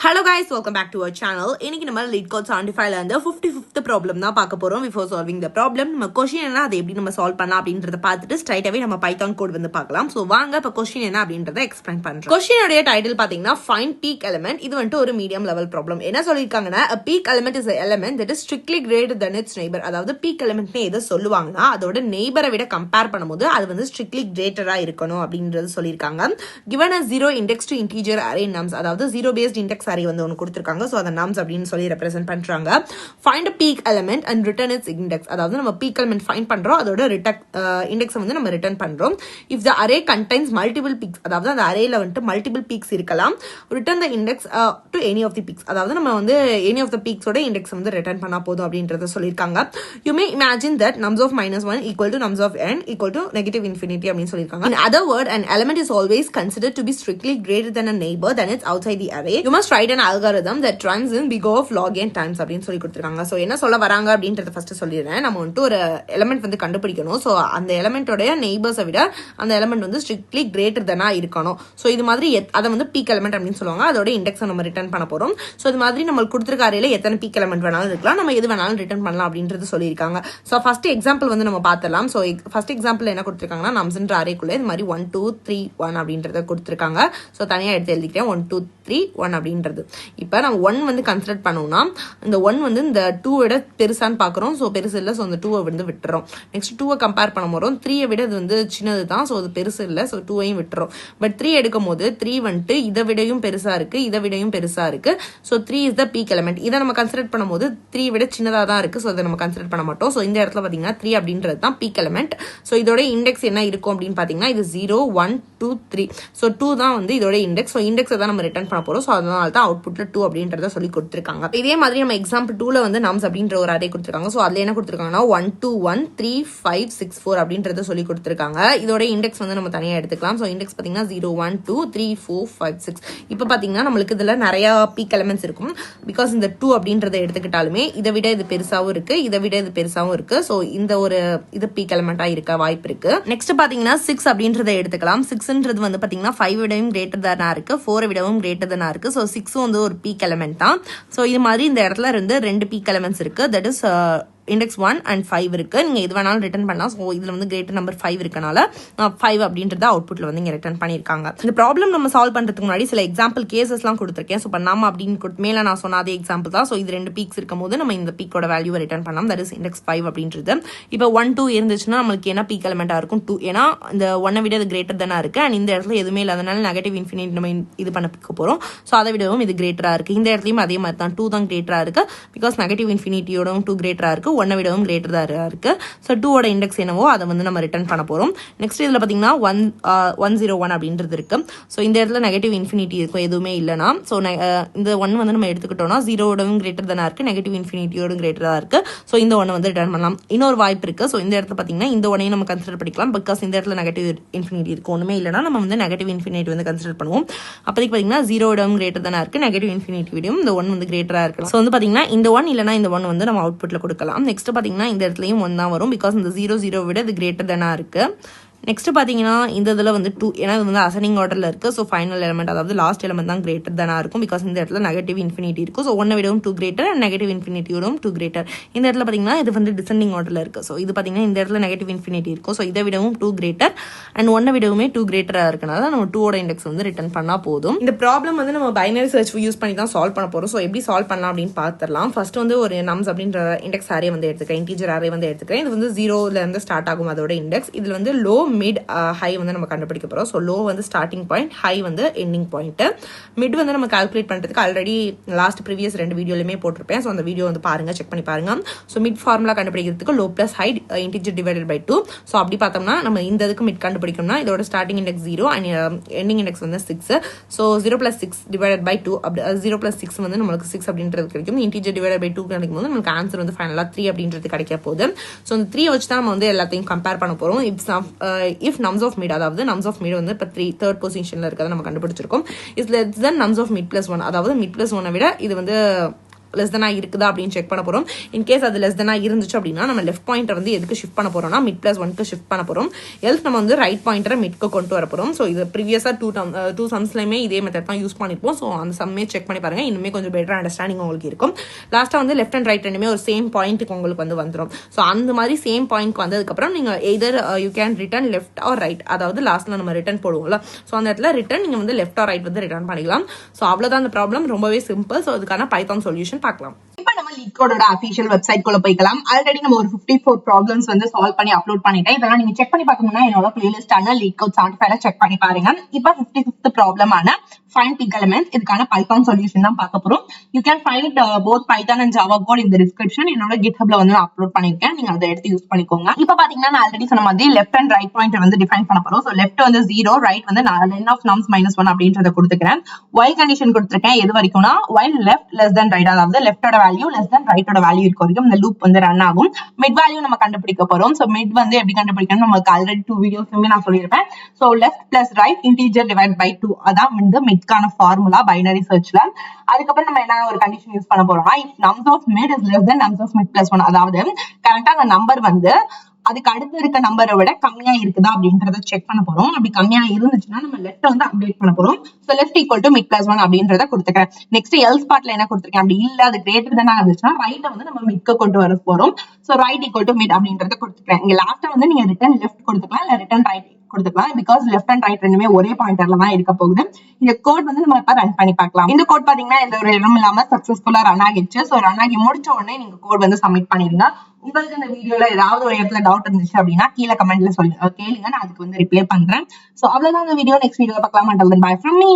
Hello guys, welcome back to our channel. இன்னைக்கு நம்ம LeetCode 75 ல இருந்து 55th ப்ராப்ளம் தான் பார்க்க போறோம். Before solving the problem, நம்ம क्वेश्चन என்ன அதை எப்படி நம்ம சால்வ் பண்ணலாம் அப்படின்றத பார்த்துட்டு ஸ்ட்ரைட் அவே நம்ம பைதான் கோட் வந்து பார்க்கலாம். சோ வாங்க இப்ப क्वेश्चन என்ன அப்படின்றத எக்ஸ்பிளைன் பண்றேன். क्वेश्चन உடைய டைட்டில் பாத்தீங்கன்னா find peak element. இது வந்து ஒரு மீடியம் லெவல் ப்ராப்ளம். என்ன சொல்லிருக்காங்கன்னா a peak element is an element that is strictly greater than its neighbor. அதாவது peak element னே எதை சொல்லுவாங்கன்னா அதோட நெய்பரை விட கம்பேர் பண்ணும்போது அது வந்து strictly greater-ஆ இருக்கணும் அப்படின்றது சொல்லிருக்காங்க. given a zero index to integer array nums, அதாவது zero based index array வந்து ஒன்னு கொடுத்திருக்காங்க. சோ அத nums அப்படினு சொல்லி ரெப்ரசன்ட் பண்றாங்க. find a peak element and return its index. அதாவது நம்ம peak element ஃபைண்ட் பண்றோம், அதோட இண்டெக்ஸ் வந்து நம்ம ரிட்டர்ன் பண்றோம். if the array contains multiple peaks, அதாவது அந்த அரேல வந்து மல்டிபிள் பீக்ஸ் இருக்கலாம், return the index to any of the peaks. அதாவது நம்ம வந்து any of the peaks ஓட இண்டெக்ஸ் வந்து ரிட்டர்ன் பண்ணா போதும் அப்படின்றத சொல்லிருக்காங்க. you may imagine that nums of -1 equal to nums of n equal to negative infinity அப்படினு சொல்லிருக்காங்க. in other word, an element is always considered to be strictly greater than a neighbor than it's outside the array. you must write an algorithm that runs in big of log n times அப்படின்னு சொல்லி கொடுத்திருக்காங்க. So என்ன சொல்ல வராங்க அப்படின்றத first சொல்லிடுறேன். நம்ம வந்து ஒரு எலிமெண்ட் வந்து கண்டுபிடிக்கணும். சோ அந்த எலிமெண்டோட நெய்பர்ஸை விட அந்த எலிமெண்ட் வந்து ஸ்ட்ரிக்ட்லி கிரேட்டர் தெனா இருக்கணும். சோ இது மாதிரி அதை வந்து பீக் எலிமெண்ட் அப்படின்னு சொல்லுவாங்க. அதோட இண்டெக்ஸ் நம்ம ரிட்டர்ன் பண்ண போறோம். சோ இது மாதிரி நம்ம கொடுத்திருக்க அரேல எத்தனை பீக் எலிமெண்ட் வேணாலும் இருக்கலாம், நம்ம எது வேணாலும் ரிட்டர்ன் பண்ணலாம் அப்படின்றது சொல்லியிருக்காங்க. சோ ஃபர்ஸ்ட் எக்ஸாம்பிள் வந்து நம்ம பார்த்தலாம். சோ ஃபர்ஸ்ட் எக்ஸாம்பிள் என்ன கொடுத்திருக்காங்கன்னா நம்ஸ்ன்ற அரேக்குள்ள இது மாதிரி 1 2 3 1 அப்படின்றத கொடுத்திருக்காங்க. சோ தனியா எடுத்து எழுதிக்கிறேன் 1 2 3 1 அப்படின்றது. இப்ப நம்ம 1 வந்து கன்சிடர் பண்ணோம்னா இந்த 1 வந்து இந்த 2 விட பெருசான்னு பாக்குறோம். சோ பெருசு இல்ல. சோ அந்த 2 வந்து விட்டுறோம். நெக்ஸ்ட் 2 கம்பேர் பண்ண போறோம். 3 விட இது வந்து சின்னது தான். சோ அது பெருசு இல்ல. சோ 2 விட்டுறோம். பட் 3 எடுக்கும் போது 3 வந்துட்டு இதை விடையும் பெருசா இருக்கு, இதை விடையும் பெருசா இருக்கு. So 3 is the peak element. இதை நம்ம கன்சிடர் பண்ணும்போது 3 விட சின்னதா தான் இருக்கு. சோ அதை நம்ம கன்சிடர் பண்ண மாட்டோம். சோ இந்த இடத்துல பாத்தீங்கன்னா 3 அப்படின்றது தான் பீக் எலிமெண்ட். சோ இதோட இண்டெக்ஸ் என்ன இருக்கும் அப்படின்னு பாத்தீங்கன்னா இது 0 1 2 3. சோ 2 தான் வந்து இதோட இண்டெக்ஸ். சோ இண்டெக்ஸ் தான் நம்ம ரிட்டர்ன் பண்ண போறோம். சோ அதனால தான் அவுட்புட்ல 2 அப்படின்றத சொல்லி கொடுத்திருக்காங்க. இதே மாதிரி நம்ம எக்ஸாம்பிள் 2ல வந்து nums அப்படின்ற ஒரு அரே கொடுத்திருக்காங்க. சோ அதுல என்ன கொடுத்திருக்காங்கன்னா 1 2 1 3 5 6 4 அப்படின்றத சொல்லி கொடுத்திருக்காங்க. இதோட இண்டெக்ஸ் வந்து நம்ம தனியா எடுத்துக்கலாம். சோ இண்டெக்ஸ் பாத்தீங்கன்னா 0 1 2 3 4 5 6. இப்போ பாத்தீங்கன்னா நம்மளுக்கு இதுல நிறைய பீக் எலிமெண்ட்ஸ் இருக்கும். பிகாஸ் இந்த 2 அப்படின்றத எடுத்துக்கிட்டாலுமே இதை விட இது பெருசாவும் இருக்கு, இதை விட இது பெருசாவும் இருக்கு. சோ இந்த ஒரு இது பீக் எலிமெண்டா இருக்க வாய்ப்பு இருக்கு. நெக்ஸ்ட் பாத்தீங்கன்னா 6 அப்படின்றத எடுத்துக்கலாம். 6ன்றது வந்து பாத்தீங்கன்னா 5 விடவும் கிரேட்டர் தானா இருக்கு, 4 விடவும் கிரேட்டர் தானா இருக்கு. சோ 6 வந்து ஒரு பீக் எலிமெண்ட் தான். சோ இது மாதிரி இந்த இடத்துல இருந்து 2 பீக் எலிமெண்ட்ஸ் இருக்கு. தட் இஸ் இண்டெக்ஸ் 1 and 5 இருக்கு. நீங்க இது வேணாலும் ரிட்டர்ன் பண்ணலாம். ஸோ இதுல வந்து கிரேட்டர் நம்பர் 5 இருக்கனால 5 அப்படின்றத அவுட்புட்ல வந்து இங்க ரிட்டர்ன் பண்ணிருக்காங்க. இந்த ப்ராப்ளம் நம்ம சால்வ் பண்றதுக்கு முன்னாடி சில எக்ஸாம்பிள் கேசஸ்லாம் கொடுத்துருக்கேன். ஸோ பண்ணாம அப்படின்னு மேல நான் சொன்ன அதே எக்ஸாம்பிள் தான். ஸோ இது 2 பீக்ஸ் இருக்கும் போது நம்ம இந்த பீக்கோட வேல்யூவை ரிட்டர்ன் பண்ணலாம். தட் இஸ் இண்டெக்ஸ் 5 அப்படின்றது. இப்போ 1 2 இருந்துச்சுன்னா நம்மளுக்கு என்ன பீக் எலிமெண்டா இருக்கும் 2. ஏன்னா இந்த 1 விட இது கிரேட்டர் தானே இருக்கு. அண்ட் இந்த இடத்துல எதுவுமே இல்லாதனால நெகட்டிவ் இன்ஃபினிட்டி நம்ம இது பண்ண போறோம். ஸோ அதை விடவும் இது கிரேட்டரா இருக்கு. இந்த இடத்துலயும் அதே மாதிரி தான் 2 தான் கிரேட்டரா இருக்கு. பிகாஸ் நெகட்டிவ் இன்ஃபினிட்டியோடவும் 2 கிரேட்டரா இருக்கு, 1 விடவும் கிரேட்டர் இருக்கு. சோ 2 ஓட இண்டெக்ஸ் என்னவோ அதை வந்து நம்ம ரிட்டர்ன் பண்ண போறோம். நெக்ஸ்ட் இதுல பாத்தீங்கன்னா 101 அப்படின்றது இருக்கு. சோ இந்த இடத்துல நெகட்டிவ் இன்ஃபினிட்டி இருக்கும் எதுவுமே இல்லனா. சோ இந்த 1 வந்து நம்ம எடுத்துக்கிட்டோம்னா 0 ஓடவும் கிரேட்டர் தானா இருக்கு, நெகட்டிவ் இன்ஃபினிட்டியோட கிரேட்டரா இருக்கு. சோ இந்த 1 வந்து ரிட்டர்ன் பண்ணலாம். இன்னொரு வாய்ப்பு இருக்கு. சோ இந்த இடத்துல பாத்தீங்கன்னா இந்த 1ஐயும் நம்ம கன்சிடர் பண்ணிக்கலாம். பிகாஸ் இந்த இடத்துல நெகட்டிவ் இன்ஃபினிட்டி இருக்கு, ஒண்ணுமே இல்லனா நம்ம வந்து நெகட்டிவ் இன்ஃபினிட்டி வந்து கன்சிடர் பண்ணுவோம். அப்போதைக்கு பாத்தீங்கன்னா 0 ஓடவும் கிரேட்டர் தானா இருக்கு, நெகட்டிவ் இன்ஃபினிட்டி விடவும் இந்த 1 வந்து கிரேட்டரா இருக்கு. சோ வந்து பாத்தீங்கன்னா இந்த 1 இல்லனா இந்த 1 வந்து நம்ம அவுட்புட்ல கொடுக்கலாம். நெக்ஸ்ட் பாத்தீங்கன்னா இந்த இடத்துலயும் 1 தான் வரும். பிகாஸ் இந்த 0 0 விட இது கிரேட்டர் தானா இருக்கு. நெக்ஸ்ட் பாத்தீங்கன்னா இந்த இதுல வந்து 2, ஏன்னா இது வந்து அசெண்டிங் ஆர்டர்ல இருக்கு. சோ ஃபைனல் எலிமெண்ட் அதாவது லாஸ்ட் எலிமெண்ட் தான் கிரேட்டர் தானா இருக்கும். பிகாஸ் இந்த இடத்துல நெகட்டிவ் இன்ஃபினிட்டி இருக்கும். சோ 1 விடவும் 2 கிரேட்டர் அண்ட் நெகட்டிவ் இன்ஃபினிட்டியோடவும் 2 கிரேட்டர். இந்த இடத்துல பாத்தீங்கன்னா இது வந்து டிசெண்டிங் ஆர்டர்ல இருக்கு. சோ இது பாத்தீங்கன்னா இந்த இடத்துல நெகட்டிவ் இன்ஃபினிட்டி இருக்கும். சோ இதை விடவும் 2 கிரேட்டர் அண்ட் 1 விடவுமே 2 கிரேட்டரா இருக்கனால நம்ம 2 ஓட இண்டெக்ஸ் வந்து ரிட்டர்ன் பண்ணா போதும். இந்த ப்ராப்ளம் வந்து நம்ம பைனரி சர்ச் யூஸ் பண்ணி தான் சால்வ் பண்ண போறோம். சோ எப்படி சால்வ் பண்ணலாம் அப்படின்னு பார்த்துடலாம். ஃபர்ஸ்ட் வந்து ஒரு nums அப்படின்ற இண்டெக்ஸ் அரே வந்து எடுத்துக்கிறேன், இன்டிஜர் அரே வந்து எடுத்துக்கிறேன். இது வந்து 0ல இருந்து ஸ்டார்ட் ஆகும் அதோட இண்டெக்ஸ். இதுல வந்து லோ மிட் ஹை வந்து நம்ம கண்டுபிடிக்க போறோம். சோ லோ வந்து ஸ்டார்டிங் பாயிண்ட், ஹை வந்து எண்டிங் பாயிண்ட். மிட் வந்து நம்ம கால்குலேட் பண்றதுக்கு ஆல்ரெடி லாஸ்ட் ப்ரீவியஸ் 2 வீடியோலயுமே போட்டிருப்பேன். சோ அந்த வீடியோ வந்து பாருங்க, செக் பண்ணி பாருங்க. சோ மிட் ஃபார்முலா கண்டுபிடிக்கிறதுக்கு low plus high integer divided by 2. So அப்படி பார்த்தோம்னா நம்ம இந்த இதுக்கு மிட் கண்டுபிடிக்கணும்னா இதோட starting index 0 and ending index வந்து 6. So 0 plus 6 divided by 2 0 plus 6 வந்து நம்மளுக்கு 6 அப்படின்றது கிடைக்கும். இன்டிஜர் டிவைடட் பை 2 கிடைக்கும் போது நமக்கு ஆன்சர் வந்து ஃபைனலா 3 அப்படின்றது கிடைக்க போகுது. சோ இந்த 3 வச்சு தான் நம்ம வந்து எல்லாத்தையும் கம்பேர் பண்ண போறோம். இஃப் nums of mid, அதாவது nums of mid வந்து இப்போ 3rd பொசிஷன்ல இருக்கிறத நம்ம கண்டுபிடிச்சிருக்கோம். Is less than nums of mid plus 1, அதாவது mid plus 1 விட இது வந்து லெஸ் தெனா இருக்குதா அப்படின்னு செக் பண்ண போறோம். இன்கேஸ் அது லெஸ் தெனா இருந்துச்சு அப்படின்னா நம்ம லெஃப்ட் பாயிண்டர் வந்து எதுக்கு ஷிஃப்ட் பண்ண போறோம்னா மிட் பிளஸ் 1க்கு ஷிஃப்ட் பண்ண போறோம். எல்ஸ் நம்ம வந்து ரைட் பாயிண்டரை மிட்க்கு கொண்டு வர போறோம். ஸோ இது ப்ரீவியஸா டூ சம்ஸ்லையுமே இதே மெத்தட் தான் யூஸ் பண்ணிப்போம். ஸோ அந்த சம்மே செக் பண்ணி பாருங்க, இன்னுமே கொஞ்சம் பெட்டர் அண்டர்ஸ்டாண்டிங் உங்களுக்கு இருக்கும். லாஸ்ட்டாக வந்து லெஃப்ட் அண்ட் ரைட் ரெண்டுமே ஒரு சேம் பாயிண்ட்டுக்கு உங்களுக்கு வந்து வந்துடும். ஸோ அந்த மாதிரி சேம் பாயிண்ட் வந்ததுக்கப்புறம் நீங்கள் either you can return left or right, அதாவது லாஸ்ட்டில் நம்ம ரிட்டர்ன் போடுவோம்ல, ஸோ அந்த இடத்துல ரிட்டர்ன் நீங்கள் வந்து லெஃப்ட் ஆர் ரைட் வந்து ரிட்டர்ன் பண்ணிக்கலாம். ஸோ அவ்வளோதான் அந்த ப்ராப்ளம், ரொம்பவே சிம்பிள். ஸோ அதுக்கான பைத்தான் சொல்யூஷன் பார்க்கலாம். இப்ப நம்ம LeetCodeோட அபிஷியல் வெப்சைட் குள்ள போய்க்கலாம். ஆல்ரெடி நம்ம ஒரு 54 ப்ராப்ளம்ஸ் வந்து சால்வ் பண்ணி அப்லோட் பண்ணிட்டேன். இதெல்லாம் நீங்க செக் பண்ணி பார்க்கணும்னா என்னோட பிளேலிஸ்டான LeetCode 75 செக் பண்ணி பாருங்க. இப்ப 55th ப்ராப்ளமான find peak elements இதுக்கான பைத்தான் சொல்யூஷன் தான் பார்க்க போறோம். You can find both Python and Java code இந்த டிஸ்கிரிப்ஷன் என்னோட GitHubல வந்து நான் அப்லோட் பண்ணிருக்கேன். நீங்க அதை எடுத்து யூஸ் பண்ணிக்கோங்க. இப்ப பாத்தீங்கன்னா நான் ஆல்ரெடி சொன்ன மாதிரி லெஃப்ட் அண்ட் ரைட் பாயிண்டர் வந்து டிஃபைன் பண்ண போறோம். சோ லெஃப்ட் வந்து 0, ரைட் வந்து len of nums -1 அப்படின்றத கொடுத்துக்கிறேன். while கண்டிஷன் கொடுத்திருக்கேன் எது வரைக்கும்னா while left less than right, அதாவது லெஃப்டோட வேல்யூ less than ரைட்டோட வேல்யூ இருக்க வரைக்கும் இந்த லூப் வந்து ரன் ஆகும். மிட் வேல்யூ நம்ம கண்டுபிடிக்க போறோம். சோ மிட் வந்து எப்படி கண்டுபிடிக்கணும் நமக்கு ஆல்ரெடி 2 வீடியோஸ்லயே நான் சொல்லியிருப்பேன். So left plus right integer divide by 2 அதான் வந்து மிட்கான ஃபார்முலா பைனரி சர்ச்ல. அதுக்கப்புறம் நம்ம என்ன ஒரு கண்டிஷன் யூஸ் பண்ண போறோம்னா if nums of mid is less than nums of mid plus 1, அதாவது கரெக்டா அந்த நம்பர் வந்து அதுக்கு அடுத்து இருக்க நம்பரை விட கம்மியா இருக்குதா அப்படின்றத செக் பண்ண போறோம். அப்படி கம்மியா இருந்துச்சுன்னா நம்ம லெஃப்ட் வந்து அப்டேட் பண்ண போறோம். So left equal to mid plus 1 அப்படின்றத கொடுத்துக்கிறேன். நெக்ஸ்ட் எல்ஸ் பார்ட்ல என்ன கொடுத்துருக்கேன், அப்படி இல்ல அது கிரேட்டர் தானா இருந்துச்சுன்னா ரைட்டை வந்து நம்ம மிட்க்கு கொண்டு வர போறோம். So right equal to mid அப்படின்றத கொடுத்துக்கிறேன். இங்க லாஸ்ட்டா வந்து நீங்க ரிட்டர்ன் லெஃப்ட் கொடுத்துக்கலாம் இல்ல ரிட்டர்ன் ரைட் கொடுத்துக்கலாம். பிகாஸ் லெஃப்ட் அண்ட் ரைட் ரெண்டுமே ஒரே பாயிண்டர்ல தான் இருக்க போகுது. இந்த கோட் வந்து நம்ம இப்ப ரன் பண்ணி பார்க்கலாம். இந்த கோட் பாத்தீங்கன்னா எந்த ஒரு இடம் இல்லாம சக்சஸ்ஃபுல்லா ரன் ஆகிடுச்சு. சோ ரன் ஆகி முடிச்ச உடனே நீங்க கோட் வந்து சப்மிட் பண்ணிருங்க. உங்களுக்கு இந்த வீடியோல ஏதாவது ஒரு இடத்துல டவுட் இருந்துச்சு அப்படின்னா கீழே கமெண்ட்ல கேளுங்க, நான் அதுக்கு வந்து ரிப்ளை பண்றேன். சோ அவ்வளவுதான் இந்த வீடியோ. நெக்ஸ்ட் வீடியோல பார்க்கலாம். Until then, bye from me.